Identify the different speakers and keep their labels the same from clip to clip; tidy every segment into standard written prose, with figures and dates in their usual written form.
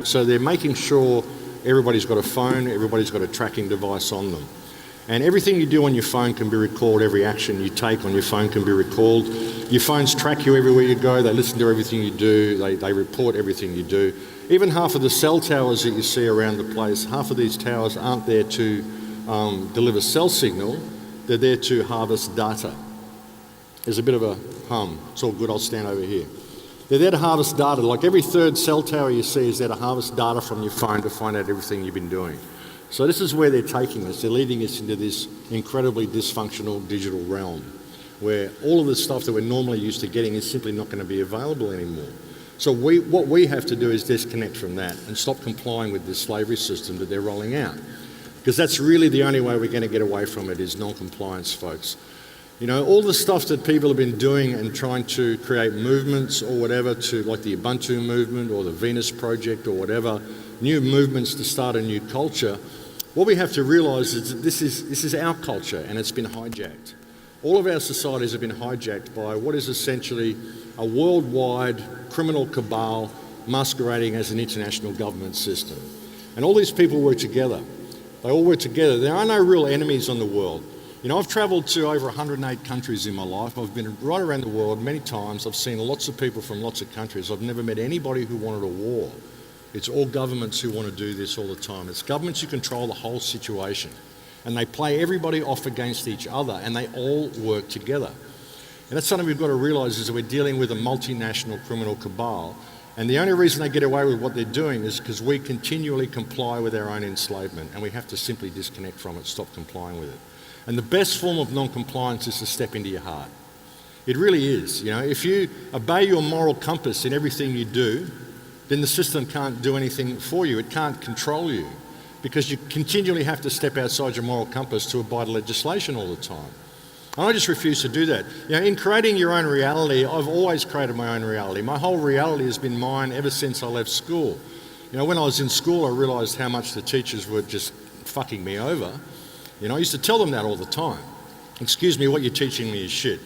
Speaker 1: So they're making sure everybody's got a phone, everybody's got a tracking device on them. And everything you do on your phone can be recalled, every action you take on your phone can be recalled. Your phones track you everywhere you go, they listen to everything you do, they report everything you do. Even half of the cell towers that you see around the place, half of these towers aren't there to deliver cell signal, they're there to harvest data. There's a bit of a hum, it's all good, I'll stand over here. They're there to harvest data, like every third cell tower you see is there to harvest data from your phone to find out everything you've been doing. So this is where they're taking us. They're leading us into this incredibly dysfunctional digital realm where all of the stuff that we're normally used to getting is simply not going to be available anymore. So what we have to do is disconnect from that and stop complying with this slavery system that they're rolling out. Because that's really the only way we're going to get away from it is non-compliance, folks. You know, all the stuff that people have been doing and trying to create movements or whatever to, like the Ubuntu movement or the Venus Project or whatever, new movements to start a new culture, what we have to realise is that this is our culture and it's been hijacked. All of our societies have been hijacked by what is essentially a worldwide criminal cabal masquerading as an international government system. And all these people work together. They all work together. There are no real enemies on the world. You know, I've travelled to over 108 countries in my life. I've been right around the world many times. I've seen lots of people from lots of countries. I've never met anybody who wanted a war. It's all governments who want to do this all the time. It's governments who control the whole situation. And they play everybody off against each other and they all work together. And that's something we've got to realise is that we're dealing with a multinational criminal cabal. And the only reason they get away with what they're doing is because we continually comply with our own enslavement and we have to simply disconnect from it, stop complying with it. And the best form of non-compliance is to step into your heart. It really is. You know, if you obey your moral compass in everything you do, then the system can't do anything for you. It can't control you because you continually have to step outside your moral compass to abide legislation all the time. And I just refuse to do that. You know, in creating your own reality, I've always created my own reality. My whole reality has been mine ever since I left school. You know, when I was in school, I realised how much the teachers were just fucking me over. You know, I used to tell them that all the time. Excuse me, what you're teaching me is shit.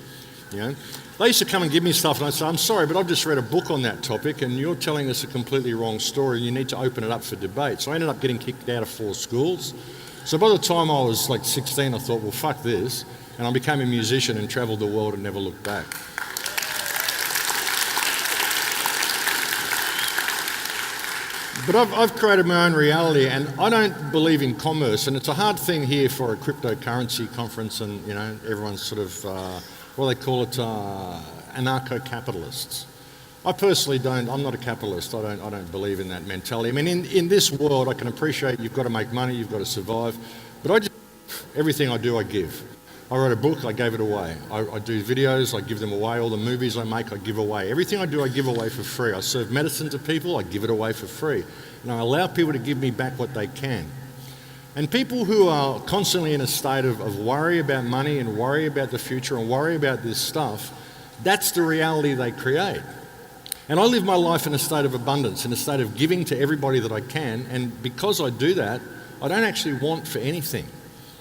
Speaker 1: You know, they used to come and give me stuff and I'd say, I'm sorry, but I've just read a book on that topic and you're telling us a completely wrong story. You need to open it up for debate. So I ended up getting kicked out of 4 schools. So by the time I was like 16, I thought, well, fuck this. And I became a musician and travelled the world and never looked back. But I've created my own reality and I don't believe in commerce, and it's a hard thing here for a cryptocurrency conference and, you know, everyone's sort of, what do they call it, anarcho-capitalists. I personally don't, I'm not a capitalist, I don't believe in that mentality. I mean, in this world I can appreciate you've got to make money, you've got to survive, but everything I do I give. I wrote a book, I gave it away. I do videos, I give them away. All the movies I make, I give away. Everything I do, I give away for free. I serve medicine to people, I give it away for free. And I allow people to give me back what they can. And people who are constantly in a state of worry about money and worry about the future and worry about this stuff, that's the reality they create. And I live my life in a state of abundance, in a state of giving to everybody that I can. And because I do that, I don't actually want for anything.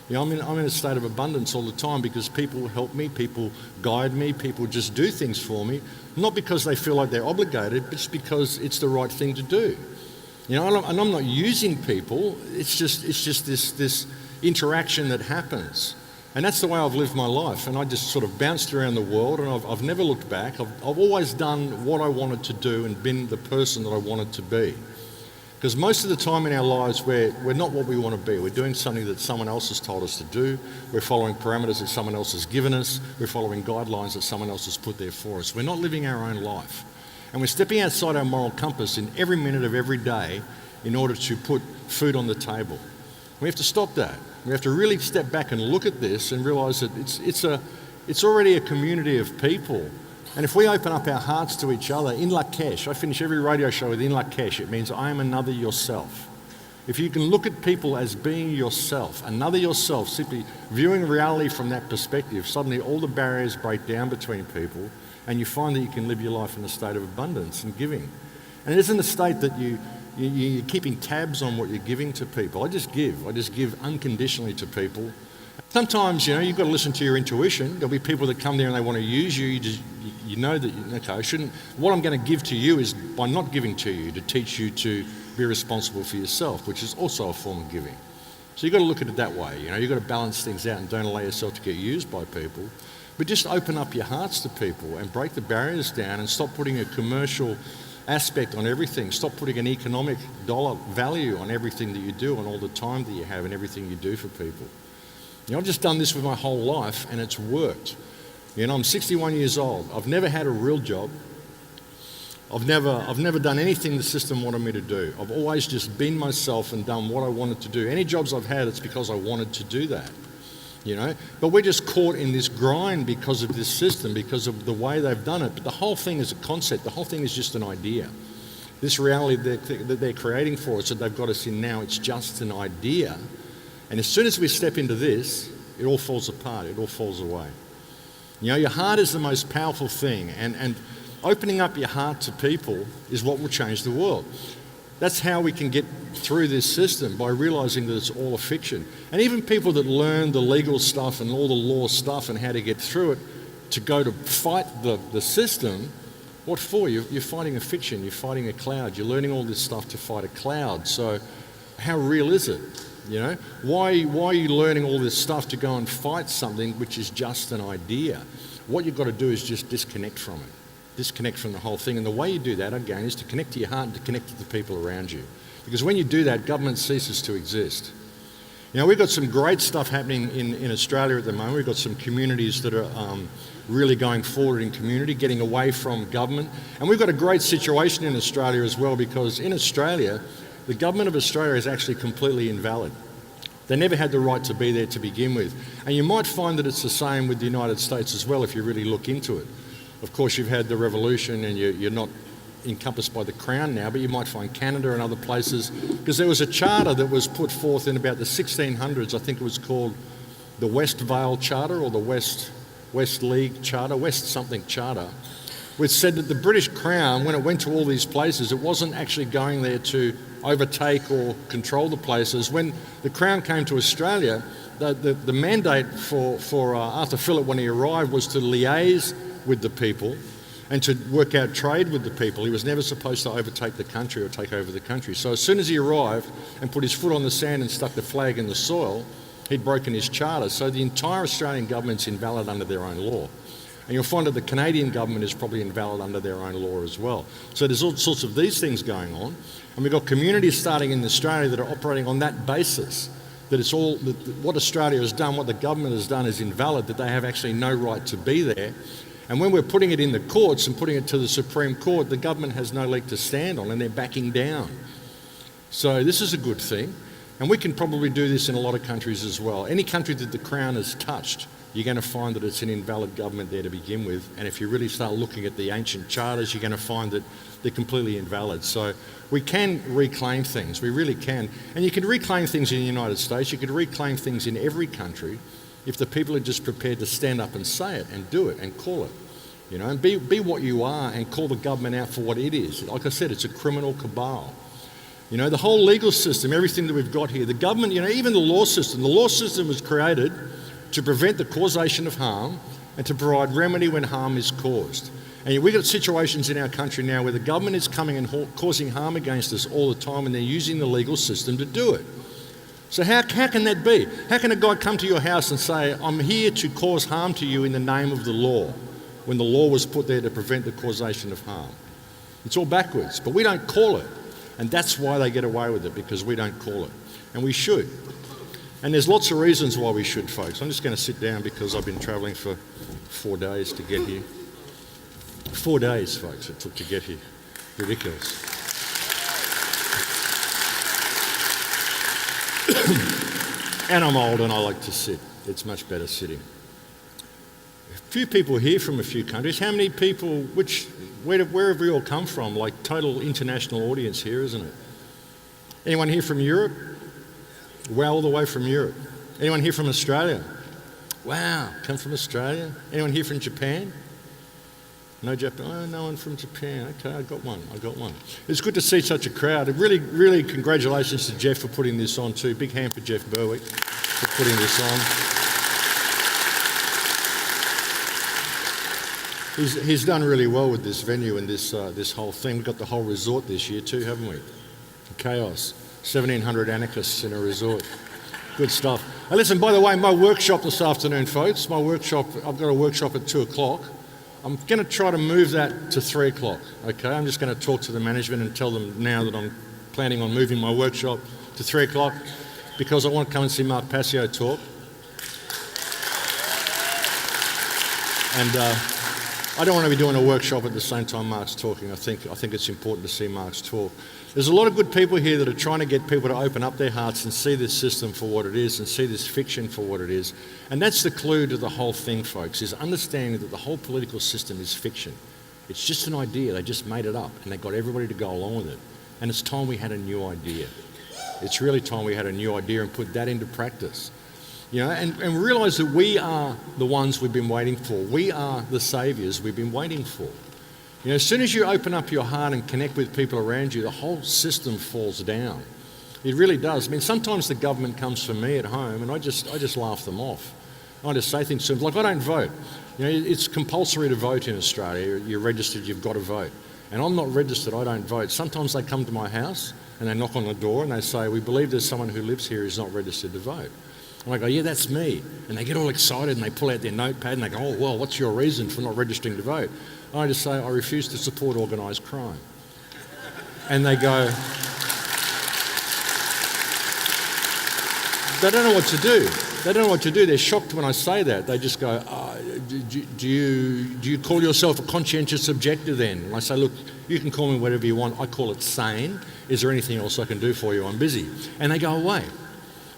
Speaker 1: You know, I'm in a state of abundance all the time because people help me, people guide me, people just do things for me, not because they feel like they're obligated, but just because it's the right thing to do. You know, and I'm not using people, it's just this interaction that happens. And that's the way I've lived my life, and I just sort of bounced around the world and I've never looked back. I've always done what I wanted to do and been the person that I wanted to be. Because most of the time in our lives, we're not what we want to be. We're doing something that someone else has told us to do. We're following parameters that someone else has given us. We're following guidelines that someone else has put there for us. We're not living our own life. And we're stepping outside our moral compass in every minute of every day in order to put food on the table. We have to stop that. We have to really step back and look at this and realise that it's already a community of people. And if we open up our hearts to each other, in Lakesh, I finish every radio show with in Lakesh, it means I am another yourself. If you can look at people as being yourself, another yourself, simply viewing reality from that perspective, suddenly all the barriers break down between people and you find that you can live your life in a state of abundance and giving. And it isn't a state that you're keeping tabs on what you're giving to people. I just give unconditionally to people. Sometimes, you've got to listen to your intuition. There'll be people that come there and they want to use you. You know that, okay, I shouldn't. What I'm going to give to you is by not giving to you to teach you to be responsible for yourself, which is also a form of giving. So you've got to look at it that way. You've got to balance things out and don't allow yourself to get used by people. But just open up your hearts to people and break the barriers down and stop putting a commercial aspect on everything. Stop putting an economic dollar value on everything that you do and all the time that you have and everything you do for people. I've just done this with my whole life and it's worked. I'm 61 years old. I've never had a real job. I've never done anything the system wanted me to do. I've always just been myself and done what I wanted to do. Any jobs I've had, it's because I wanted to do that. But we're just caught in this grind because of this system, because of the way they've done it. But the whole thing is a concept. The whole thing is just an idea. This reality that they're creating for us, that they've got us in now, it's just an idea. And as soon as we step into this, it all falls apart. It all falls away. Your heart is the most powerful thing. And opening up your heart to people is what will change the world. That's how we can get through this system, by realising that it's all a fiction. And even people that learn the legal stuff and all the law stuff and how to get through it, to go to fight the system, what for? You're fighting a fiction, you're fighting a cloud, you're learning all this stuff to fight a cloud. So how real is it? Why are you learning all this stuff to go and fight something which is just an idea? What you've got to do is just disconnect from it. Disconnect from the whole thing. And the way you do that, again, is to connect to your heart and to connect to the people around you. Because when you do that, government ceases to exist. We've got some great stuff happening in Australia at the moment. We've got some communities that are really going forward in community, getting away from government. And we've got a great situation in Australia as well, because in Australia, the government of Australia is actually completely invalid. They never had the right to be there to begin with. And you might find that it's the same with the United States as well if you really look into it. Of course, you've had the revolution and you're not encompassed by the Crown now, but you might find Canada and other places, because there was a charter that was put forth in about the 1600s. I think it was called the West Vale Charter or the West League Charter, West something Charter, which said that the British Crown, when it went to all these places, it wasn't actually going there to overtake or control the places. When the Crown came to Australia, the mandate for Arthur Phillip when he arrived was to liaise with the people and to work out trade with the people. He was never supposed to overtake the country or take over the country. So as soon as he arrived and put his foot on the sand and stuck the flag in the soil, he'd broken his charter. So the entire Australian government's invalid under their own law. And you'll find that the Canadian government is probably invalid under their own law as well. So there's all sorts of these things going on. And we've got communities starting in Australia that are operating on that basis, that it's all, that what Australia has done, what the government has done is invalid, that they have actually no right to be there. And when we're putting it in the courts and putting it to the Supreme Court, the government has no leg to stand on and they're backing down. So this is a good thing. And we can probably do this in a lot of countries as well. Any country that the Crown has touched, you're going to find that it's an invalid government there to begin with. And if you really start looking at the ancient charters, you're going to find that they're completely invalid. So we can reclaim things, we really can. And you can reclaim things in the United States, you could reclaim things in every country if the people are just prepared to stand up and say it and do it and call it. And be what you are and call the government out for what it is. Like I said, it's a criminal cabal. The whole legal system, everything that we've got here, the government, even the law system was created to prevent the causation of harm and to provide remedy when harm is caused. And we've got situations in our country now where the government is coming and causing harm against us all the time, and they're using the legal system to do it. So how can that be? How can a guy come to your house and say, I'm here to cause harm to you in the name of the law, when the law was put there to prevent the causation of harm? It's all backwards, but we don't call it. And that's why they get away with it, because we don't call it. And we should. And there's lots of reasons why we should, folks. I'm just going to sit down because I've been travelling for 4 days to get here. 4 days, folks, it took to get here. Ridiculous. And I'm old and I like to sit. It's much better sitting. A few people here from a few countries. How many people, where have we all come from? Like total international audience here, isn't it? Anyone here from Europe? Well, all the way from Europe. Anyone here from Australia? Wow, come from Australia. Anyone here from Japan? No Japan. Oh, no one from Japan. Okay, I got one. It's good to see such a crowd. And really, really congratulations to Jeff for putting this on too. Big hand for Jeff Berwick for putting this on. He's done really well with this venue and this whole thing. We've got the whole resort this year too, haven't we? Chaos. 1,700 anarchists in a resort. Good stuff. Hey, listen, by the way, my workshop this afternoon, folks, I've got a workshop at 2 o'clock. I'm going to try to move that to 3 o'clock, okay? I'm just going to talk to the management and tell them now that I'm planning on moving my workshop to 3 o'clock because I want to come and see Mark Passio talk. And I don't want to be doing a workshop at the same time Mark's talking. I think it's important to see Mark's talk. There's a lot of good people here that are trying to get people to open up their hearts and see this system for what it is and see this fiction for what it is. And that's the clue to the whole thing, folks, is understanding that the whole political system is fiction. It's just an idea. They just made it up and they got everybody to go along with it. And it's time we had a new idea. It's really time we had a new idea and put that into practice. You know, and realise that we are the ones we've been waiting for. We are the saviours we've been waiting for. You know, as soon as you open up your heart and connect with people around you, the whole system falls down. It really does. I mean, sometimes the government comes for me at home and I just laugh them off. I just say things to them like, I don't vote. You know, it's compulsory to vote in Australia. You're registered, you've got to vote. And I'm not registered, I don't vote. Sometimes they come to my house and they knock on the door and they say, we believe there's someone who lives here who's not registered to vote. And I go, yeah, that's me. And they get all excited and they pull out their notepad and they go, oh, well, what's your reason for not registering to vote? And I just say, I refuse to support organised crime. And they go, they don't know what to do. They don't know what to do. They're shocked when I say that. They just go, do you call yourself a conscientious objector then? And I say, look, you can call me whatever you want. I call it sane. Is there anything else I can do for you? I'm busy. And they go away.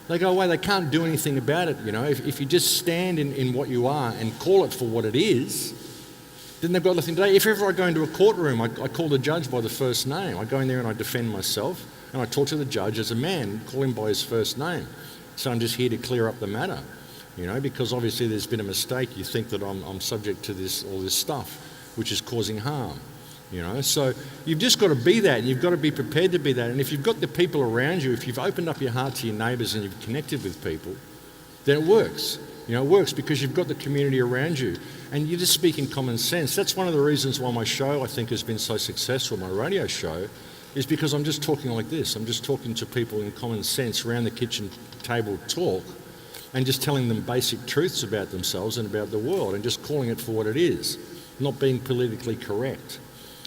Speaker 1: They go away. They can't do anything about it. You know, if you just stand in what you are and call it for what it is, then they've got nothing to do. If ever I go into a courtroom, I call the judge by the first name. I go in there and I defend myself and I talk to the judge as a man, call him by his first name. So I'm just here to clear up the matter, you know, because obviously there's been a mistake. You think that I'm subject to all this stuff, which is causing harm. You know, so you've just got to be that, and you've got to be prepared to be that. And if you've got the people around you, if you've opened up your heart to your neighbours and you've connected with people, then it works. You know, it works because you've got the community around you, and you just speak in common sense. That's one of the reasons why my show, I think, has been so successful. My radio show is because I'm just talking like this. I'm just talking to people in common sense around the kitchen table talk, and just telling them basic truths about themselves and about the world, and just calling it for what it is, not being politically correct.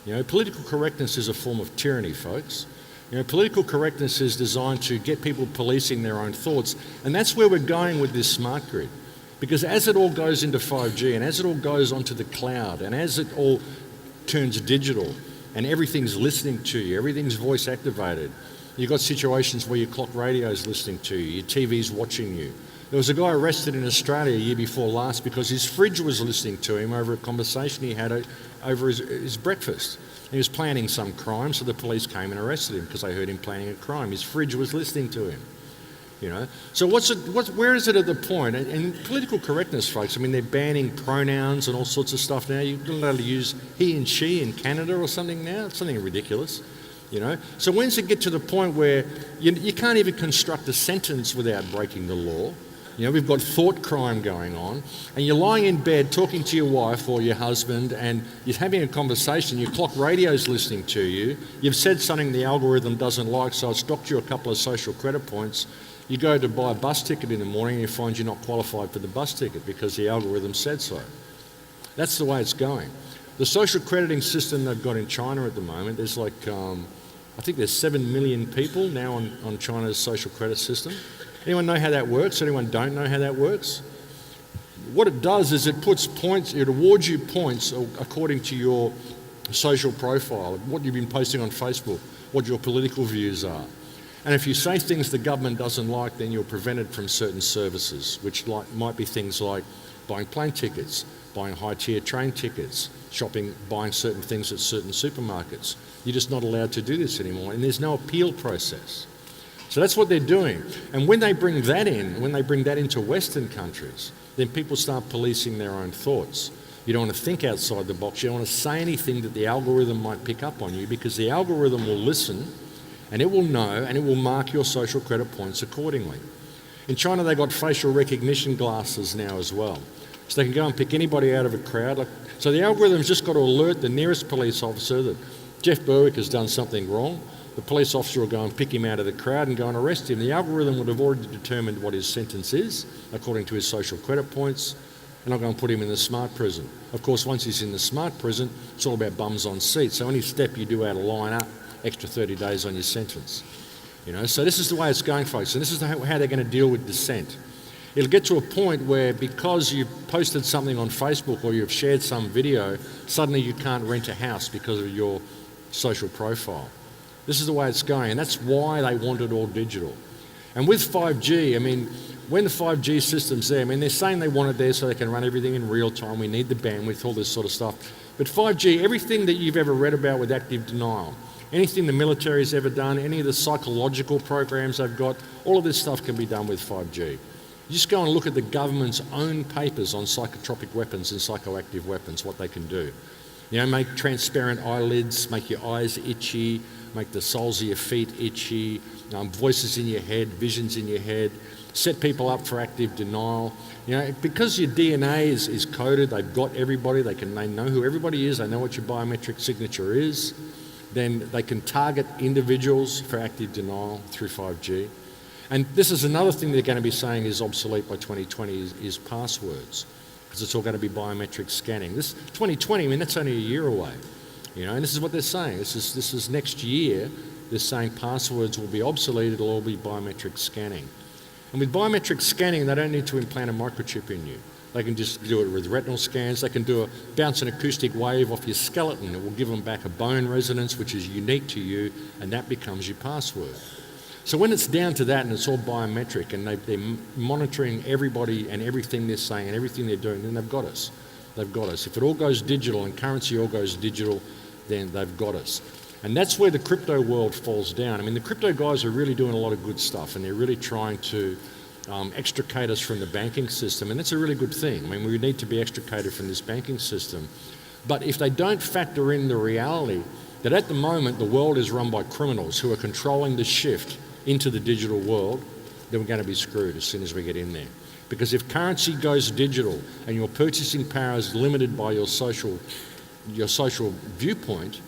Speaker 1: You know, political correctness is a form of tyranny, folks. You know, political correctness is designed to get people policing their own thoughts, and that's where we're going with this smart grid. Because as it all goes into 5G, and as it all goes onto the cloud, and as it all turns digital, and everything's listening to you, everything's voice activated, you've got situations where your clock radio's listening to you, your TV's watching you. There was a guy arrested in Australia a year before last because his fridge was listening to him over a conversation he had over his breakfast. He was planning some crime, so the police came and arrested him because they heard him planning a crime. His fridge was listening to him. You know, so where is it at the point? And political correctness, folks, I mean, they're banning pronouns and all sorts of stuff now. You're not allowed to use he and she in Canada or something now. It's something ridiculous, you know. So when does it get to the point where you can't even construct a sentence without breaking the law? You know, we've got thought crime going on, and you're lying in bed talking to your wife or your husband, and you're having a conversation, your clock radio's listening to you, you've said something the algorithm doesn't like, so it's docked you a couple of social credit points. You go to buy a bus ticket in the morning and you find you're not qualified for the bus ticket because the algorithm said so. That's the way it's going. The social crediting system they've got in China at the moment, there's like, I think there's 7 million people now on China's social credit system. Anyone know how that works? Anyone don't know how that works? What it does is it puts points, it awards you points according to your social profile, what you've been posting on Facebook, what your political views are. And if you say things the government doesn't like, then you're prevented from certain services, which might be things like buying plane tickets, buying high-tier train tickets, shopping, buying certain things at certain supermarkets. You're just not allowed to do this anymore, and there's no appeal process. So that's what they're doing. And when they bring that in, when they bring that into Western countries, then people start policing their own thoughts. You don't want to think outside the box. You don't want to say anything that the algorithm might pick up on you, because the algorithm will listen and it will know and it will mark your social credit points accordingly. In China, they got facial recognition glasses now as well. So they can go and pick anybody out of a crowd. Like So the algorithm's just got to alert the nearest police officer that Jeff Berwick has done something wrong. The police officer will go and pick him out of the crowd and go and arrest him. The algorithm would have already determined what his sentence is, according to his social credit points, and I'll go and put him in the smart prison. Of course, once he's in the smart prison, it's all about bums on seats. So any step you do out of line up, extra 30 days on your sentence. So this is the way it's going, folks, and this is how they're going to deal with dissent. It'll get to a point where because you've posted something on Facebook or you've shared some video, suddenly you can't rent a house because of your social profile. This is the way it's going, and that's why they want it all digital. And with 5G, when the 5G system's there, they're saying they want it there so they can run everything in real time. We need the bandwidth, all this sort of stuff. But 5G, everything that you've ever read about with active denial, anything the military's ever done, any of the psychological programs they've got, all of this stuff can be done with 5G. You just go and look at the government's own papers on psychotropic weapons and psychoactive weapons, what they can do. Make transparent eyelids, make your eyes itchy, make the soles of your feet itchy, voices in your head, visions in your head, set people up for active denial. Because your DNA is coded, they've got everybody, they know who everybody is, they know what your biometric signature is, then they can target individuals for active denial through 5G. And this is another thing they're going to be saying is obsolete by 2020 is passwords, because it's all going to be biometric scanning. This 2020, that's only a year away, and this is what they're saying. This is next year. They're saying passwords will be obsolete, it'll all be biometric scanning. And with biometric scanning, they don't need to implant a microchip in you. They can just do it with retinal scans. They can bounce an acoustic wave off your skeleton. It will give them back a bone resonance, which is unique to you, and that becomes your password. So when it's down to that and it's all biometric and they're monitoring everybody and everything they're saying and everything they're doing, then they've got us. They've got us. If it all goes digital and currency all goes digital, then they've got us. And that's where the crypto world falls down. The crypto guys are really doing a lot of good stuff, and they're really trying to extricate us from the banking system, and that's a really good thing. We need to be extricated from this banking system. But if they don't factor in the reality that at the moment the world is run by criminals who are controlling the shift into the digital world, then we're going to be screwed as soon as we get in there. Because if currency goes digital and your purchasing power is limited by your social viewpoint,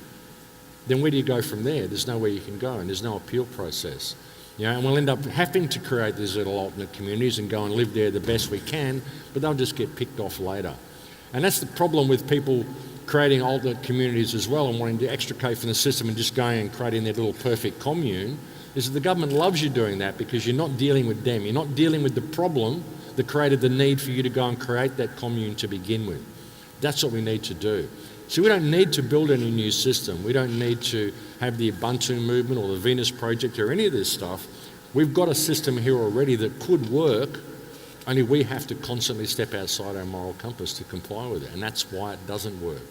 Speaker 1: then where do you go from there? There's nowhere you can go, and there's no appeal process. And we'll end up having to create these little alternate communities and go and live there the best we can, but they'll just get picked off later. And that's the problem with people creating alternate communities as well and wanting to extricate from the system and just going and creating their little perfect commune, is that the government loves you doing that because you're not dealing with them. You're not dealing with the problem that created the need for you to go and create that commune to begin with. That's what we need to do. So we don't need to build any new system. We don't need to have the Ubuntu movement or the Venus Project or any of this stuff. We've got a system here already that could work, only we have to constantly step outside our moral compass to comply with it, and that's why it doesn't work.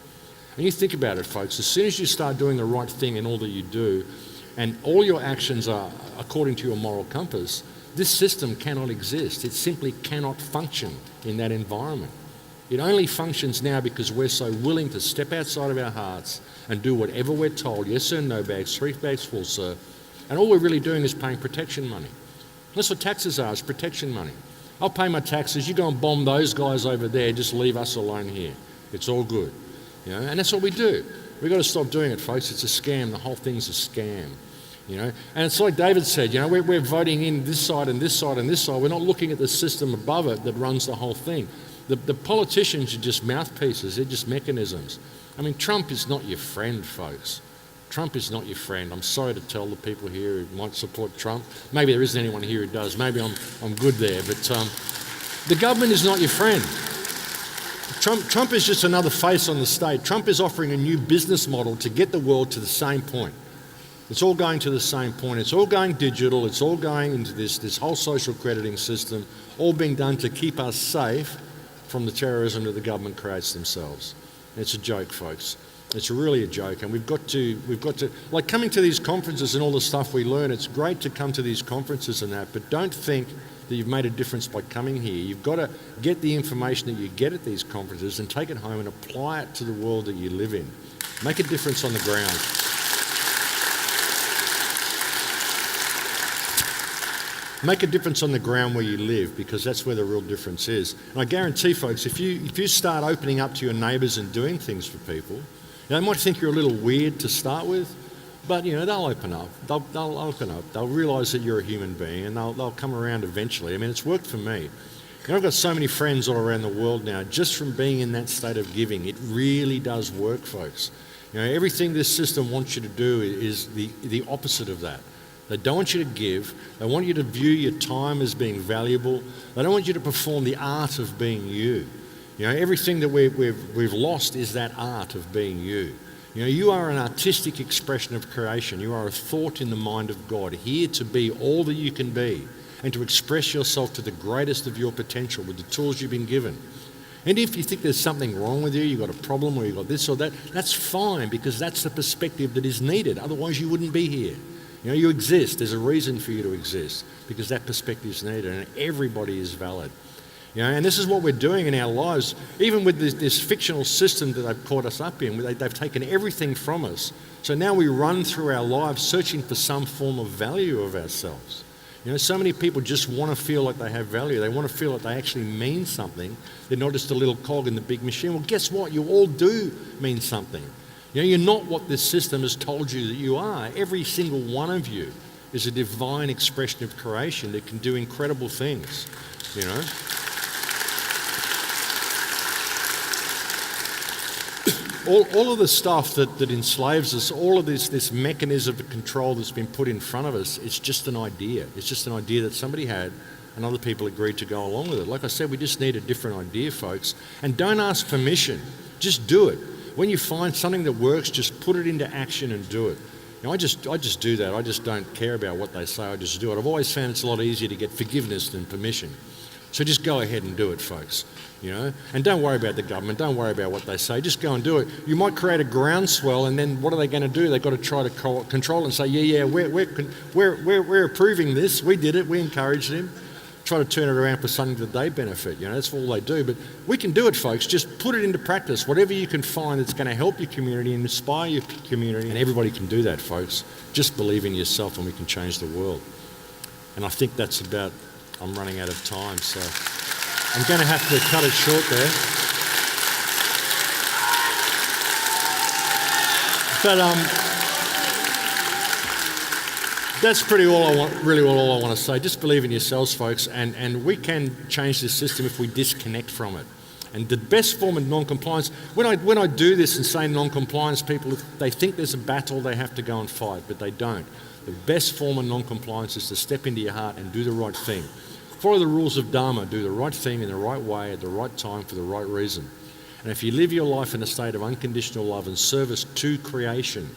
Speaker 1: And you think about it, folks, as soon as you start doing the right thing in all that you do, and all your actions are according to your moral compass, this system cannot exist. It simply cannot function in that environment. It only functions now because we're so willing to step outside of our hearts and do whatever we're told. Yes sir, no bags, 3 bags full, sir. And all we're really doing is paying protection money. That's what taxes are, it's protection money. I'll pay my taxes, you go and bomb those guys over there, just leave us alone here. It's all good. And that's what we do. We've got to stop doing it, folks. It's a scam. The whole thing's a scam. And it's like David said, we're voting in this side and this side and this side. We're not looking at the system above it that runs the whole thing. The politicians are just mouthpieces. They're just mechanisms. Trump is not your friend, folks. Trump is not your friend. I'm sorry to tell the people here who might support Trump. Maybe there isn't anyone here who does. Maybe I'm good there. But the government is not your friend. Trump is just another face on the stage. Trump is offering a new business model to get the world to the same point. It's all going to the same point. It's all going digital. It's all going into this whole social crediting system, all being done to keep us safe from the terrorism that the government creates themselves. It's a joke, folks. It's really a joke, and we've got to, like coming to these conferences and all the stuff we learn, it's great to come to these conferences and that, but don't think that you've made a difference by coming here. You've got to get the information that you get at these conferences and take it home and apply it to the world that you live in. Make a difference on the ground. Make a difference on the ground where you live, because that's where the real difference is. And I guarantee, folks, if you start opening up to your neighbours and doing things for people, they might think you're a little weird to start with, but they'll open up. They'll open up. They'll realise that you're a human being, and they'll come around eventually. I mean, it's worked for me. I've got so many friends all around the world now, just from being in that state of giving. It really does work, folks. Everything this system wants you to do is the opposite of that. They don't want you to give. They want you to view your time as being valuable. They don't want you to perform the art of being you. Everything that we've lost is that art of being you. You are an artistic expression of creation. You are a thought in the mind of God, here to be all that you can be and to express yourself to the greatest of your potential with the tools you've been given. And if you think there's something wrong with you, you've got a problem or you've got this or that, that's fine, because that's the perspective that is needed. Otherwise you wouldn't be here. You exist. There's a reason for you to exist, because that perspective is needed, and everybody is valid. And this is what we're doing in our lives, even with this fictional system that they've caught us up in. They've taken everything from us. So now we run through our lives searching for some form of value of ourselves. So many people just want to feel like they have value. They want to feel like they actually mean something. They're not just a little cog in the big machine. Well, guess what? You all do mean something. You're not what this system has told you that you are. Every single one of you is a divine expression of creation that can do incredible things, All of the stuff that enslaves us, all of this mechanism of control that's been put in front of us, it's just an idea. It's just an idea that somebody had and other people agreed to go along with it. Like I said, we just need a different idea, folks. And don't ask permission. Just do it. When you find something that works, just put it into action and do it. I just do that. I just don't care about what they say. I just do it. I've always found it's a lot easier to get forgiveness than permission. So just go ahead and do it, folks. And don't worry about the government. Don't worry about what they say. Just go and do it. You might create a groundswell, and then what are they going to do? They've got to try to control and say, we're approving this. We did it. We encouraged him. Try to turn it around for something that they benefit. That's all they do. But we can do it, folks. Just put it into practice. Whatever you can find that's going to help your community and inspire your community, and everybody can do that, folks. Just believe in yourself, and we can change the world. And I think that's about. I'm running out of time, so I'm going to have to cut it short there. But that's pretty all I want. Really, all I want to say. Just believe in yourselves, folks, and we can change this system if we disconnect from it. And the best form of non-compliance. When I do this and say non-compliance, people they think there's a battle they have to go and fight, but they don't. The best form of non-compliance is to step into your heart and do the right thing. Follow the rules of Dharma. Do the right thing in the right way at the right time for the right reason. And if you live your life in a state of unconditional love and service to creation,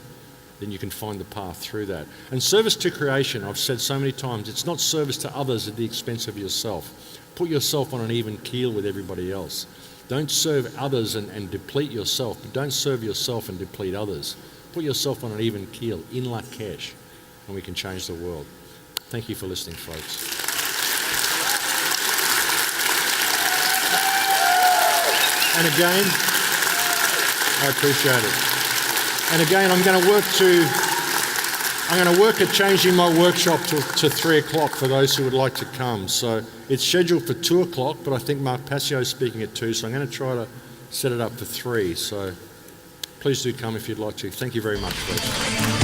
Speaker 1: then you can find the path through that. And service to creation, I've said so many times, it's not service to others at the expense of yourself. Put yourself on an even keel with everybody else. Don't serve others and deplete yourself, but don't serve yourself and deplete others. Put yourself on an even keel, in Lakesh, and we can change the world. Thank you for listening, folks. And again, I appreciate it. And again, I'm going to work at changing my workshop to 3 o'clock for those who would like to come. So it's scheduled for 2 o'clock, but I think Mark Passio is speaking at 2, so I'm going to try to set it up for 3. So please do come if you'd like to. Thank you very much, folks.